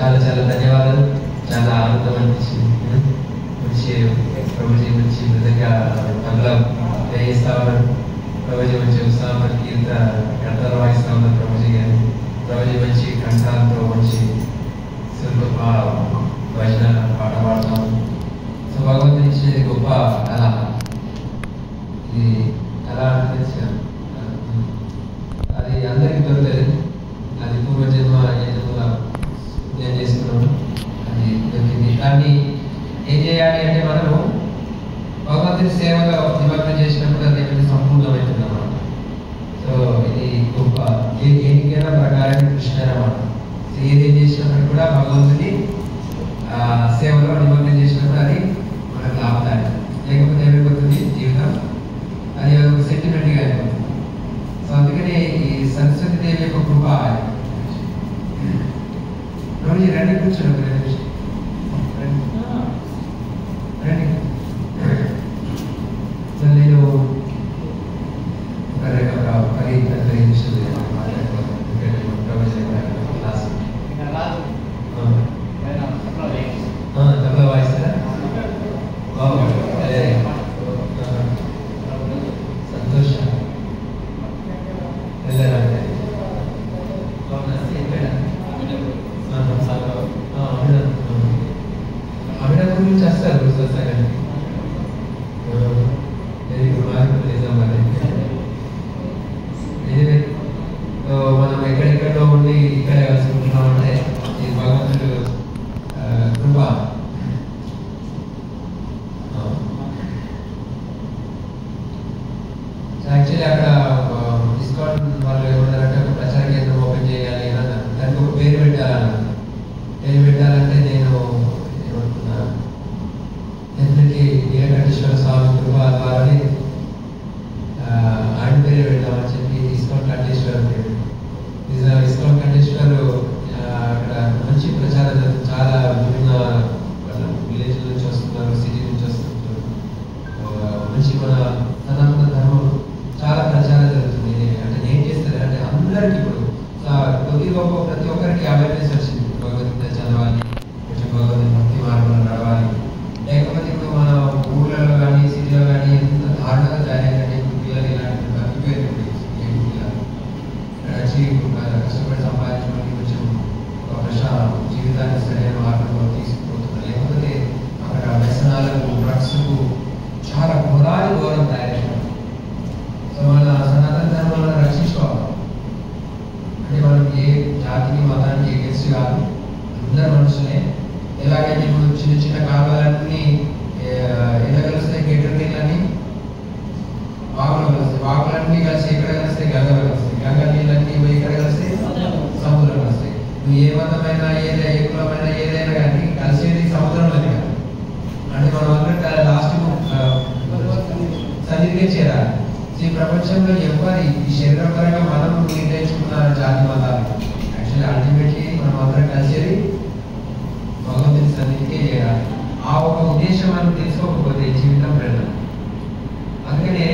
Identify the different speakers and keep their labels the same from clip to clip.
Speaker 1: చాలా చాలా ధన్యవాదాలు. చాలా ఆనందం అనిపించింది. మంచి ప్రభుజీ మంచి విధంగా తబలా వేయిస్తా ఉన్నారు. ప్రభుజీ మంచి ఉత్సాహం కీర్త గంటలు వాయిస్తా ఉన్నారు. ప్రభుజీ గారు మంచి కంఠాలతో మంచి గొప్ప భజన పాట పాడతాము. సో భగవంతుడు ఇచ్చేది గొప్ప కళ. ఇది కళ అంటే అది అందరికీ దొరకలేదు. అది పూర్వజన్మ జన్మగా నేను చేసుకున్నాను, అది దొరికింది. దాన్ని ఏం చేయాలి అంటే మనము భగవంతుని సేవలో నిమగ్నం చేసినప్పుడు అది ఏమైనా సంపూర్ణమవుతుంది అన్నమాట. సో ఇది గొప్ప దేనికైనా ప్రకారం కృష్ణ అన్నమాట. ఏదేం చేసినప్పుడు కూడా భగవంతుని సేవలో నిమగ్నం చేసినప్పుడు అది మనకు లాభదాయి. లేకపోతే ఏమైపోతుంది జీవితం, అది ఒక సెంటిమెంట్గా అయిపోతుంది. సో అందుకని ఈ సరస్వతి దేవి యొక్క కృప. రోజు రండి కూర్చోండి, రండి. సో నేను ఒక 10-15 నిమిషాలు క్లాస్ తబలా వాయిస్తారా? సంతోషం. అమిడ గురించి వస్తారు సత్సంగానికి. మనం ఎక్కడెక్కడో ఉండి ఇక్కడ కలుసుకుంటున్నామంటే ఇది భగవంతుడు కృప. యాక్చువల్లీ అక్కడ ఇస్కాన్ వాళ్ళు ఏమన్నారంటే ఒక ప్రచార కేంద్రం ఓపెన్ చేయాలి అని, దానికి ఒక పేరు పెట్టాలన్నారు. పేరు పెట్టాలంటే నేను ఏమనుకున్నా, డెఫినెట్లీ నీలకంఠేశ్వర స్వామి కృప ద్వారానే ఆయన పేరు పెడతామని చెప్పి ఇస్కాన్ కంఠేశ్వర పేరు. ఇస్కాన్ కంఠేశ్వర్ అక్కడ మంచి ప్రచారం జరుగుతుంది. చాలా విభిన్న విలేజ్ నుంచి వస్తున్నారు, సిటీ నుంచి వస్తున్నారు. మంచి మన సనాతన ధర్మం చాలా ప్రచారం జరుగుతుంది. అంటే నేను చేస్తాను అంటే అందరికీ ఇప్పుడు కొద్ది గొప్ప ప్రతి ఒక్కరికి అవేర్నెస్ వచ్చింది. భగవద్గీత చదవాలి, కొంచెం భగవద్గీత భక్తి మార్గంలో నడవాలి. లేకపోతే ఇప్పుడు మన ఊళ్ళలో కానీ సిటీలో కానీ ఎంత దారుణంగా తయారైందంటే ఇప్పుడు పిల్లలు ఇలాంటి తప్పిపోయింది. ఇక్కడ వచ్చి కష్టపడి సంపాదించడానికి కొంచెం ఒక జీవితాన్ని సరైన మార్గంలో తీసుకుపోతున్నారు. లేకపోతే అక్కడ వ్యసనాలకు డ్రగ్స్కు చాలా ఘోరం తయారైంది. సో మన సనాతన ధర్మాలను రక్షించుకోవాలి. అంటే మనం ఏ జాతికి మతానికి ఎగెస్ట్ కాదు, అందరు మనుషులే. ఎలాగైతే ఇప్పుడు చిన్న చిన్న కాలువలన్నీ ఎలా కలుస్తాయి, గేటర్ నీళ్ళని వాగులు కలుస్తాయి, వాగులన్నీ కలిసి ఎక్కడ కలుస్తాయి, గంగలో కలుస్తాయి, గంగ నీళ్ళన్నీ ఎక్కడ కలిస్తాయి, సముద్రం కలుస్తాయి. నువ్వు ఏ మతమైనా ఏ కులమైనా ఏదైనా కానీ కలిసేది సముద్రంలోనే కాదు. అంటే మనం అందరం లాస్ట్ సన్నిధిగా చేరాలి. ఈ ప్రపంచంలో ఎవరి ఈ శరీర పరంగా మనం నిర్ణయించుకున్న జాతి మతాలు యాక్చువల్లీ అల్టిమేట్లీ మనం అందరం కలిసేది భగవంతుని సన్నిధికే చేరాలి. ఆ ఒక ఉద్దేశం మనం తెలుసుకోకపోతే జీవితం వెళ్ళదు. అందుకనే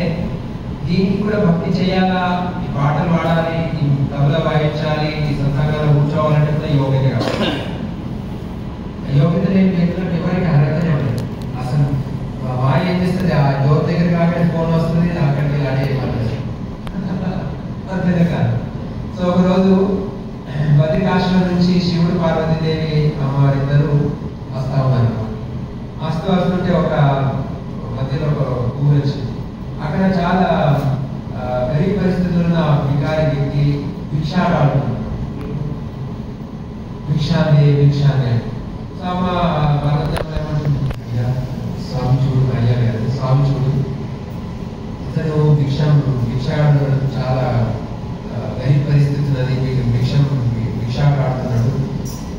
Speaker 1: దీనికి కూడా భక్తి చేయాలా, ఈ పాటలు పాడాలి, ఈ తబలా వాయించాలి, ఈ సత్సంగాలు కూర్చోవాలంటే కూడా యోగ్యత కావాలి. యోగ్యత లేకపోతే ఎవరికి అర్హతనే ఉండదు. అసలు వాయి ఏం చేస్తుంది, ఆ డోర్ దగ్గర కాకుండా ఫోన్ వస్తుంది, అక్కడికి అడే అంతేనే కాదు. సో ఒకరోజు బద్రికాశ్రమం నుంచి శివుడు పార్వతీదేవి అమ్మవారి ఇద్దరు వస్తా ఉన్నారు. వస్తుంటే ఒక మధ్యలో ఒక ఊరు వచ్చింది. అక్కడ చాలా గరీబ్ పరిస్థితుల్లో ఉన్న వికారి వ్యక్తి భిక్షాడుతున్నాడు. భిక్షాన్ని సో అమ్మ పార్వతమ్మ ఏమంటుంది, అయ్యా స్వామి చూడు, అయ్యా గారు స్వామి చూడు, ఇతను భిక్షాడు చాలా గరీబ్ పరిస్థితి ఉన్నది, భిక్షాడుతున్నాడు,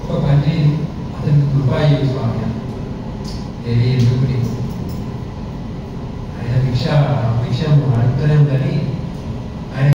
Speaker 1: ఒక పని అతనికి కృప అయ్యి స్వామి. దేవి ఎందుకు